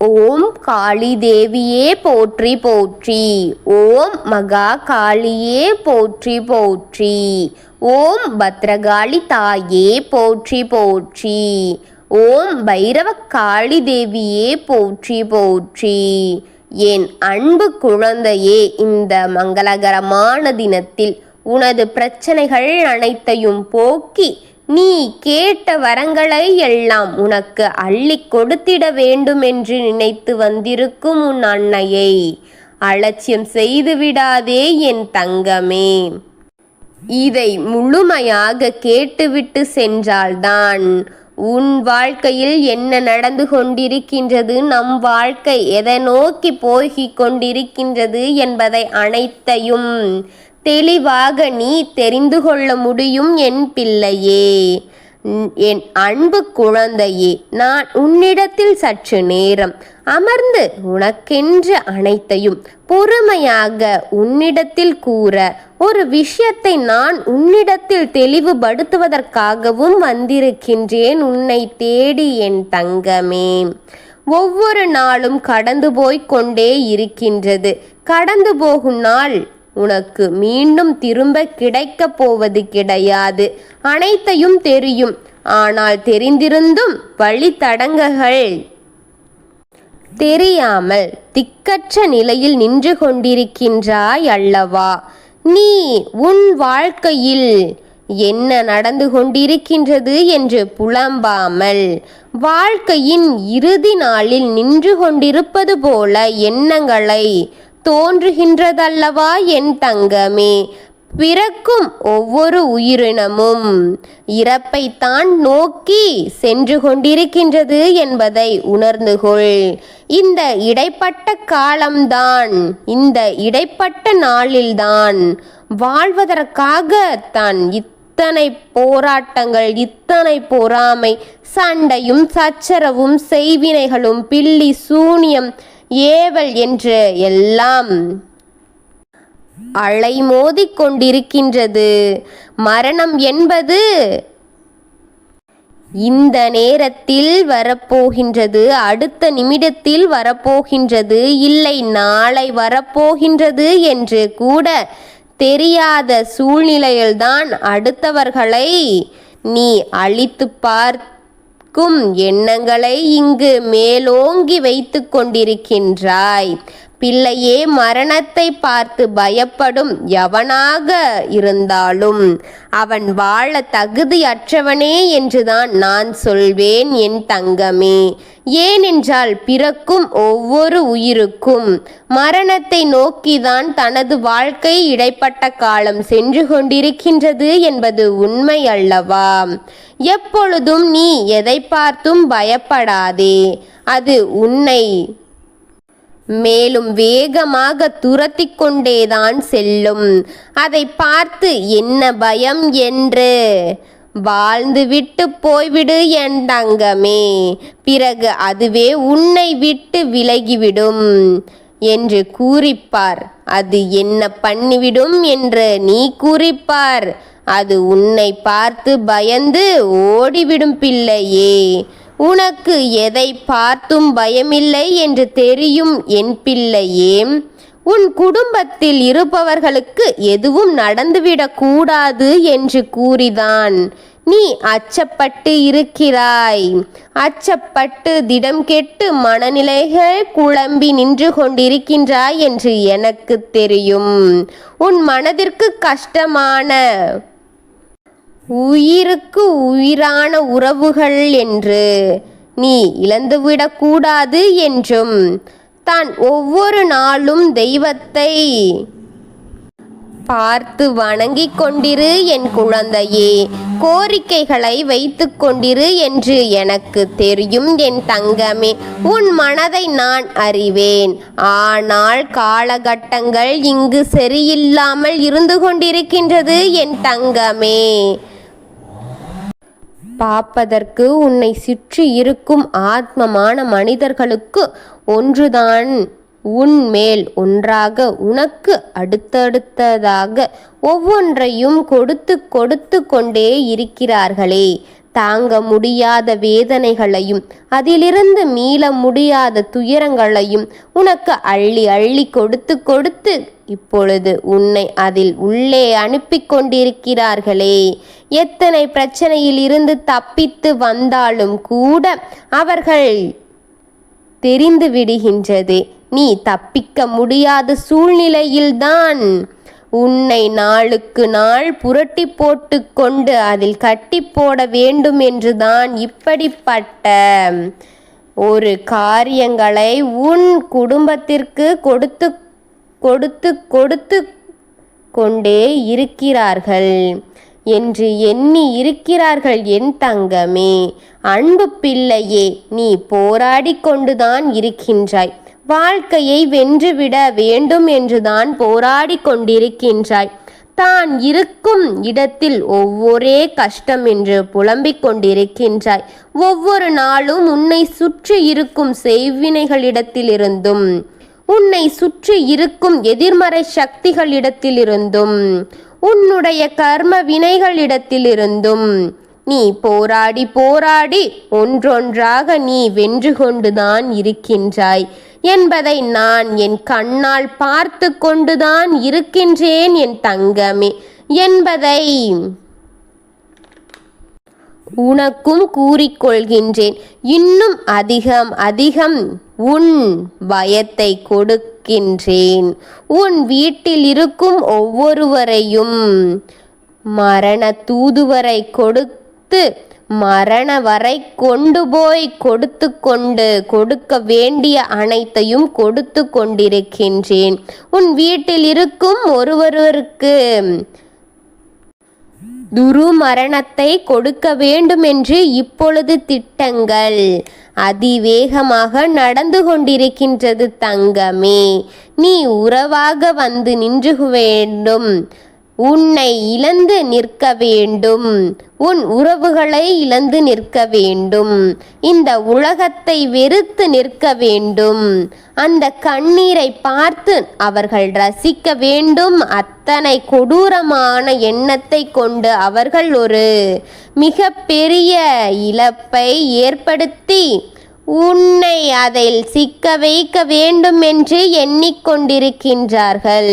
ஓம் காளி தேவியே போற்றி போற்றி. ஓம் மகா காளியே போற்றி போற்றி. ஓம் பத்ரகாளி தாயே போற்றி போற்றி. ஓம் பைரவ காளி தேவியே போற்றி போற்றி. என் அன்பு குழந்தையே, இந்த மங்களகரமான தினத்தில் உனது பிரச்சனைகள் அனைத்தையும் போக்கி நீ கேட்ட வரங்களை எல்லாம் உனக்கு அள்ளி கொடுத்திட வேண்டும் என்று நினைத்து வந்திருக்கும் உன் அன்னையை அலட்சியம் செய்து விடாதே என் தங்கமே. இதை முழுமையாக கேட்டுவிட்டு சென்றால்தான் உன் வாழ்க்கையில் என்ன நடந்து கொண்டிருக்கின்றது, நம் வாழ்க்கை எதை நோக்கி போகிக் கொண்டிருக்கின்றது என்பதை அனைத்தையும் தெளிவாக நீ தெரிந்து கொள்ள முடியும் என் பிள்ளையே. என் அன்பு குழந்தையே, நான் உன்னிடத்தில் சற்று நேரம் அமர்ந்து உனக்கென்று அனைத்தையும் பொறுமையாக உன்னிடத்தில் கூற ஒரு விஷயத்தை நான் உன்னிடத்தில் தெளிவுபடுத்துவதற்காகவும் வந்திருக்கின்றேன் உன்னை தேடி என் தங்கமே. ஒவ்வொரு நாளும் கடந்து போய்கொண்டே இருக்கின்றது. கடந்து போகும் நாள் உனக்கு மீண்டும் திரும்ப கிடைக்கப் போவது கிடையாது. அனைத்தையும் தெரியும். ஆனால் தெரிந்திருந்தும் வழித்தடங்கல்கள் தெரியாமல் திக்கற்ற நிலையில் நின்று கொண்டிருக்கின்றாய் அல்லவா? நீ உன் வாழ்க்கையில் என்ன நடந்து கொண்டிருக்கின்றது என்று புலம்பாமல் வாழ்க்கையின் இறுதி நாளில் நின்று கொண்டிருப்பது போல எண்ணங்களை தோன்றுகின்றதல்லவா என் தங்கமே? பிறக்கும் ஒவ்வொரு உயிரினமும் இறப்பைத்தான் நோக்கி சென்று கொண்டிருக்கின்றது என்பதை உணர்ந்து கொள். இந்த இடைப்பட்ட காலம்தான், இந்த இடைப்பட்ட நாளில்தான் வாழ்வதற்காக தான் இத்தனை போராட்டங்கள், இத்தனை பொறாமை, சண்டையும் சச்சரவும், செய்வினைகளும், பில்லி சூனியம், ஏவல் என்று எல்லாம் அலைமோதி கொண்டிருக்கின்றது. மரணம் என்பது இந்த நேரத்தில் வரப்போகின்றது, அடுத்த நிமிடத்தில் வரப்போகின்றது, இல்லை நாளை வரப்போகின்றது என்று கூட தெரியாத சூழ்நிலையில்தான் அடுத்தவர்களை நீ அழித்து பார்க்கும் எண்ணங்களை இங்கு மேலோங்கி வைத்து கொண்டிருக்கின்றாய். பிள்ளையே, மரணத்தை பார்த்து பயப்படும் எவனாக இருந்தாலும் அவன் வாழ தகுதியற்றவனே என்றுதான் நான் சொல்வேன் என் தங்கமே. ஏனென்றால் பிறக்கும் ஒவ்வொரு உயிருக்கும் மரணத்தை நோக்கிதான் தனது வாழ்க்கை இடைப்பட்ட காலம் சென்று கொண்டிருக்கின்றது என்பது உண்மை அல்லவா? எப்பொழுதும் நீ எதை பார்த்தும் பயப்படாதே. அது உன்னை மேலும் வேகமாக துரத்தி கொண்டேதான் செல்லும். அதை பார்த்து என்ன பயம் என்று வாழ்ந்து விட்டு போய்விடு என் தங்கமே. பிறகு அதுவே உன்னை விட்டு விலகிவிடும் என்று கூறிப்பார். அது என்ன பண்ணிவிடும் என்று நீ கூறிப்பார். அது உன்னை பார்த்து பயந்து ஓடிவிடும் பிள்ளையே. உனக்கு எதை பார்த்தும் பயமில்லை என்று தெரியும் என் பிள்ளையே. உன் குடும்பத்தில் இருப்பவர்களுக்கு எதுவும் நடந்துவிடக்கூடாது என்று கூறிதான் நீ அச்சப்பட்டு இருக்கிறாய். அச்சப்பட்டு திடம் கெட்டு மனநிலைகள் குழம்பி நின்று கொண்டிருக்கின்றாய் என்று எனக்கு தெரியும். உன் மனதிற்கு கஷ்டமான, உயிருக்கு உயிரான உறவுகள் என்று நீ இழந்துவிடக்கூடாது என்றும் தான் ஒவ்வொரு நாளும் தெய்வத்தை பார்த்து வணங்கிக் கொண்டிரு என் குழந்தையே. கோரிக்கைகளை வைத்து கொண்டிரு என்று எனக்கு தெரியும் என் தங்கமே. உன் மனதை நான் அறிவேன். ஆனால் காலகட்டங்கள் இங்கு சரியில்லாமல் இருந்து கொண்டிருக்கின்றது என் தங்கமே. பார்ப்பதற்கு உன்னை சுற்றி இருக்கும் ஆத்மமான மனிதர்களுக்கு ஒன்றுதான் உன் மேல் ஒன்றாக உனக்கு அடுத்தடுத்ததாக ஒவ்வொன்றையும் கொடுத்து கொடுத்து கொண்டே இருக்கிறார்களே தாங்க முடியாத வேதனைகளையும் அதிலிருந்து மீள முடியாத துயரங்களையும் உனக்கு அள்ளி அள்ளி கொடுத்து கொடுத்து இப்பொழுது உன்னை அதில் உள்ளே அனுப்பி கொண்டிருக்கிறார்களே. எத்தனை பிரச்சனையில் இருந்து தப்பித்து வந்தாலும் கூட அவர்கள் தெரிந்து விடுகின்றது நீ தப்பிக்க முடியாத சூழ்நிலையில்தான் உன்னை நாளுக்கு நாள் புரட்டி போட்டு கொண்டு அதில் கட்டி போட வேண்டும் என்றுதான் இப்படிப்பட்ட ஒரு காரியங்களை உன் குடும்பத்திற்கு கொடுத்து கொடுத்து கொடுத்து கொண்டே இருக்கிறார்கள் என்று எண்ணி இருக்கிறார்கள். என் தங்கமே, அன்பு பிள்ளையே, நீ போராடி கொண்டுதான் இருக்கின்றாய். வாழ்க்கையை வென்றுவிட வேண்டும் என்றுதான் போராடி கொண்டிருக்கின்றாய். தான் இருக்கும் இடத்தில் ஒவ்வொரே கஷ்டம் என்று புலம்பிக் கொண்டிருக்கின்றாய். ஒவ்வொரு நாளும் உன்னை சுற்றி இருக்கும் செய்வினைகளிடத்திலிருந்தும் உன்னை சுற்றி இருக்கும் எதிர்மறை சக்திகளிடத்திலிருந்தும் உன்னுடைய கர்ம வினைகளிடத்திலிருந்தும் நீ போராடி போராடி ஒன்றொன்றாக நீ வென்று கொண்டுதான் இருக்கின்றாய் என்பதை நான் என் கண்ணால் பார்த்து கொண்டுதான் இருக்கின்றேன் என் தங்கமே என்பதை உனக்கும் கூறிக்கொள்கின்றேன். இன்னும் அதிகம் அதிகம் உன் பயத்தை கொடுக்கின்றேன். உன் வீட்டில் இருக்கும் ஒவ்வொருவரையும் மரண தூதுவரை கொடுத்து மரண வரை கொண்டு போய் கொடுக்க வேண்டிய அனைத்தையும் கொடுத்து கொண்டிருக்கின்றேன். உன் வீட்டில் இருக்கும் ஒருவருக்கு துருமரணத்தை கொடுக்க வேண்டும் என்று இப்பொழுது திட்டங்கள் அதிவேகமாக நடந்து கொண்டிருக்கின்றது தங்கமே. நீ உறவாக வந்து நின்று வேண்டும். உன்னை இழந்து நிற்க வேண்டும். உன் உறவுகளை இழந்து நிற்க வேண்டும். இந்த உலகத்தை வெறுத்து நிற்க வேண்டும். அந்த கண்ணீரை பார்த்து அவர்கள் ரசிக்க வேண்டும். அத்தனை கொடூரமான எண்ணத்தை கொண்டு அவர்கள் ஒரு மிக பெரிய இழப்பை ஏற்படுத்தி உன்னை அதில் சிக்க வைக்க வேண்டும் என்று எண்ணிக்கொண்டிருக்கின்றார்கள்.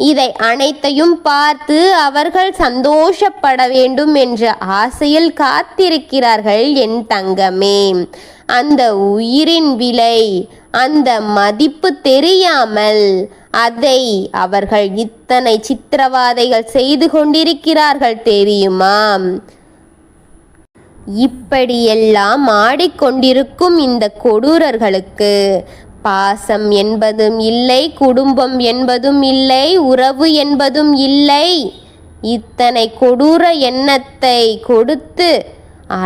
இதை அனைத்தையும் பார்த்து அவர்கள் சந்தோஷப்பட வேண்டும் என்ற ஆசையில் காத்திருக்கிறார்கள் என் தங்கமே. அந்த உயிரின் விலை, அந்த மதிப்பு தெரியாமல் அதை அவர்கள் இத்தனை சித்திரவாதைகள் செய்து கொண்டிருக்கிறார்கள் தெரியுமா? இப்படியெல்லாம் ஆடிக்கொண்டிருக்கும் இந்த கொடூரர்களுக்கு பாசம் என்பதும் இல்லை, குடும்பம் என்பதும் இல்லை, உறவு என்பதும் இல்லை. இத்தனை கொடூர எண்ணத்தை கொடுத்து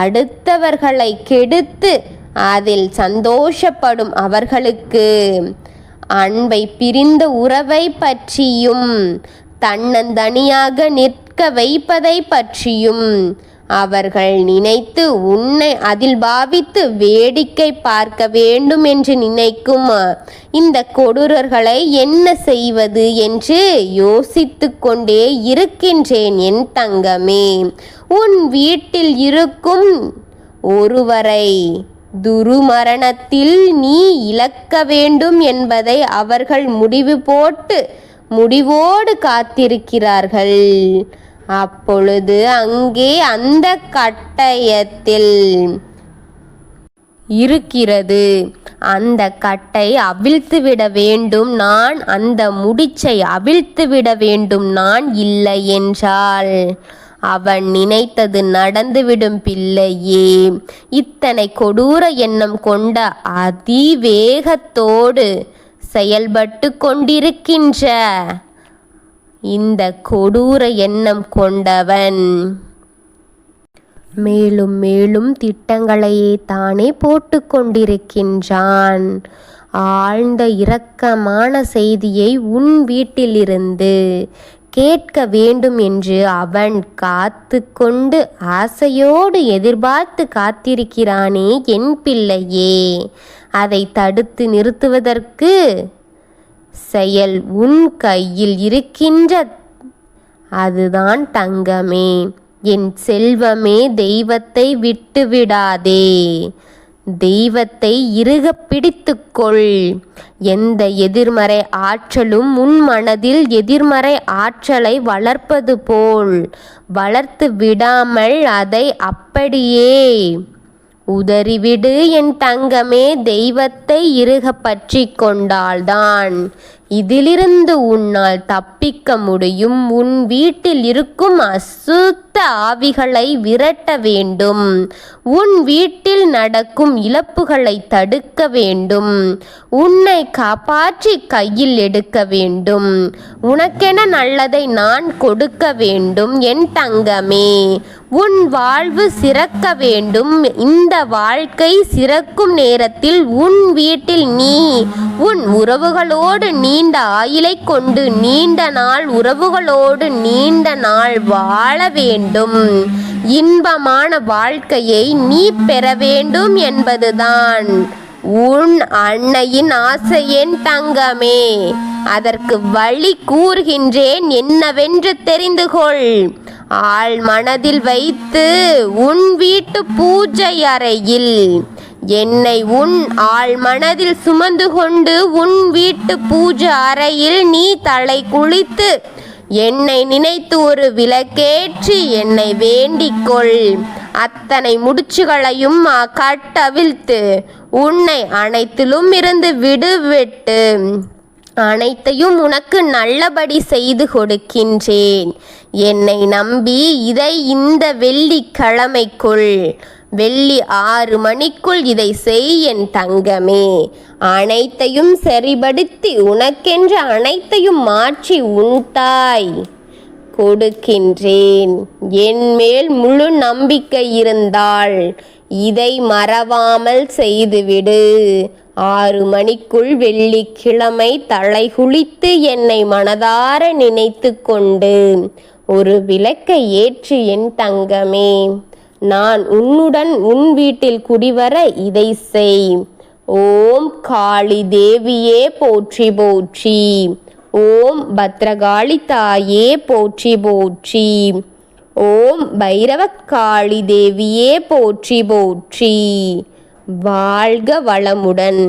அடுத்தவர்களை கெடுத்து அதில் சந்தோஷப்படும் அவர்களுக்கு அன்பை பிரிந்த உறவை பற்றியும் தன்னந்தனியாக நிற்க வைப்பதை பற்றியும் அவர்கள் நினைத்து உன்னை அதில் பாவித்து வேடிக்கை பார்க்க வேண்டும் என்று நினைக்கும் இந்த கொடூரர்களை என்ன செய்வது என்று யோசித்து கொண்டே இருக்கின்றேன் என் தங்கமே. உன் வீட்டில் இருக்கும் ஒருவரை துருமரணத்தில் நீ இழக்க வேண்டும் என்பதை அவர்கள் முடிவோடு காத்திருக்கிறார்கள். அப்பொழுது அங்கே அந்த கட்டயத்தில் இருக்கிறது. அந்த கட்டை அவிழ்த்துவிட வேண்டும் நான், அந்த முடிச்சை அவிழ்த்துவிட வேண்டும் நான். இல்லை என்றால் அவன் நினைத்தது நடந்துவிடும் பிள்ளையே. இத்தனை கொடூர எண்ணம் கொண்ட அதிவேகத்தோடு செயல்பட்டு கொண்டிருக்கின்ற இந்த கொடூர எண்ணம் கொண்டவன் மேலும் மேலும் திட்டங்களையே தானே போட்டு கொண்டிருக்கின்றான். ஆழ்ந்த இரக்கமான செய்தியை உன் வீட்டிலிருந்து கேட்க வேண்டும் என்று அவன் காத்து கொண்டு ஆசையோடு எதிர்பார்த்து காத்திருக்கிறானே என் பிள்ளையே. அதை தடுத்து நிறுத்துவதற்கு செயல் உன் கையில் இருக்கின்ற அதுதான் தங்கமே. என் செல்வமே, தெய்வத்தை விட்டுவிடாதே. தெய்வத்தை இறுகப் பிடித்துக்கொள். எந்த எதிர்மறை ஆற்றலும் உன் மனதில் எதிர்மறை ஆற்றலை வளர்ப்பது போல் வளர்த்து விடாமல் அதை அப்படியே உதறிவிடு என் தங்கமே. தெய்வத்தை இறுக பற்றி கொண்டால்தான் இதிலிருந்து உன்னால் தப்பிக்க முடியும். உன் வீட்டில் இருக்கும் அசுத்த ஆவிகளை விரட்ட வேண்டும். உன் வீட்டில் நடக்கும் இழப்புகளை தடுக்க வேண்டும். உன்னை காப்பாற்றி கையில் எடுக்க வேண்டும். உனக்கென நல்லதை நான் கொடுக்க வேண்டும் என் தங்கமே. உன் வாழ்வு சிறக்க வேண்டும். இந்த வாழ்க்கை சிறக்கும் நேரத்தில் உன் வீட்டில் நீ உன் உறவுகளோடு நீண்ட ஆயுளை கொண்டு நீண்ட நாள் உறவுகளோடு நீண்ட நாள் வாழ வேண்டும். இன்பமான வாழ்க்கையை நீ பெற வேண்டும் என்பதுதான் உன் அன்னையின் ஆசை என் தங்கமே. அதற்கு வழி கூறுகின்றேன், என்னவென்று தெரிந்து கொள். ஆள் மனதில் வைத்து உன் வீட்டு பூஜை அறையில் என்னை உன் ஆள் மனதில் சுமந்து கொண்டு உன் வீட்டு பூஜை அறையில் நீ தலை குளித்து என்னை நினைத்து ஒரு விளக்கேற்றி என்னை வேண்டிக்கொள். அத்தனை முடிச்சுகளையும் கட்டவிழ்த்து உன்னை அனைத்திலும் இருந்து விடுவிட்டு அனைத்தையும் உனக்கு நல்லபடி செய்து கொடுக்கின்றேன். என்னை நம்பி இதை இந்த வெள்ளிக்கிழமைக்குள் வெள்ளி 6 மணிக்குள் இதை செய் என் தங்கமே. அனைத்தையும் சரிபடுத்தி உனக்கென்று அனைத்தையும் மாற்றி உன் தாய் கொடுக்கின்றேன். என் மேல் முழு நம்பிக்கை இருந்தால் இதை மறவாமல் செய்துவிடு. 6 மணிக்குள் வெள்ளிக்கிழமை தலை குளித்து என்னை மனதார நினைத்து கொண்டு ஒரு விளக்கை ஏற்று என் தங்கமே. நான் உன்னுடன் உன் வீட்டில் குடிவர இதை செய். ஓம் காளி தேவியே போற்றி போற்றி. ஓம் பத்ரகாளி தாயே போற்றி போற்றி. ஓம் பைரவக்காளி தேவியே போற்றி போற்றி. வாழ்க வளமுடன்.